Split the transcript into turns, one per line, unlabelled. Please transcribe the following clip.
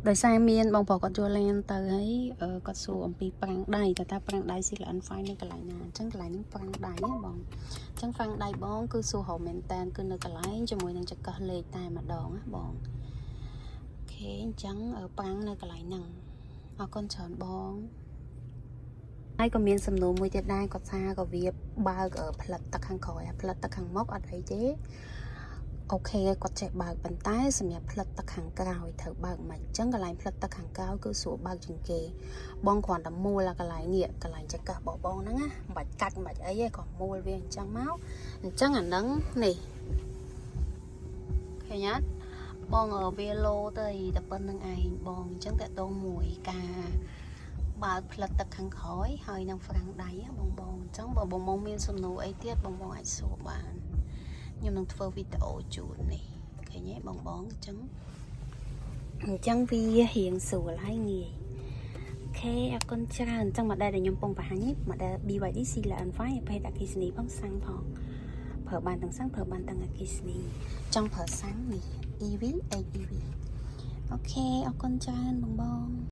đời sai miên bong bỏ con chua lên tới ấy con số ông pi prang đầy ta prang đầy xí là ăn phai nên cái lại nè chẳng cái lại những prang đầy á bong chẳng prang đầy bong cứ số hậu mền tan cứ nơi cái lại cho mùi năng chặt cờ lê tai mà đòn á bong thế chẳng ở prang nơi cái lại nằng ở con chọn bong ai có miên sầm nô mùi tiệt đai có xa có việc ba ở phật tắc hàng khỏi phật tắc hàng móc ở đấy chứ ok គាត់ចេះបើកប៉ុន្តែសម្រាប់ផ្លិតទឹកខាងក្រោយត្រូវបើកមិនអញ្ចឹងកន្លែងផ្លិតទឹកខាងក្រោយគឺស្រួលបើកជាងគេបងគ្រាន់តែមូលកន្លែងនេះកន្លែងចង្កឹះបងហ្នឹងណាមិនបាច់កាច់មិនបាច់អីទេក៏មូលវាអញ្ចឹងមកអញ្ចឹងអាហ្នឹងនេះឃើញអត់បងវាលោទៅតែប៉ុណ្្នឹងឯងបងអញ្ចឹងតើតងមួយការបើកផ្លិតទឹកខាងក្រោយហើយនឹងហ្វ្រាំងដៃបងអញ្ចឹងបើបងមកមានសំណួរអីទៀតបងអាចសួរបានខ្ញុំនឹងធ្វើវីដេអូជូននេះឃើញទេបងអញ្ចឹងវារៀងស្រួលហើយងាយអូខេអរគុណច្រើនអញ្ចឹងមកដែលខ្ញុំពងបង្ហាញនេះមកដែល BYD Sealer N5 ប្រភេទអគ្គិសនីបងសាំងផងប្រើបានទាំងសាំងប្រើបានទាំងអគ្គិសនីចង់ប្រើសាំងនេះ EV 8 EV អូខេអរគុណច្រើនបង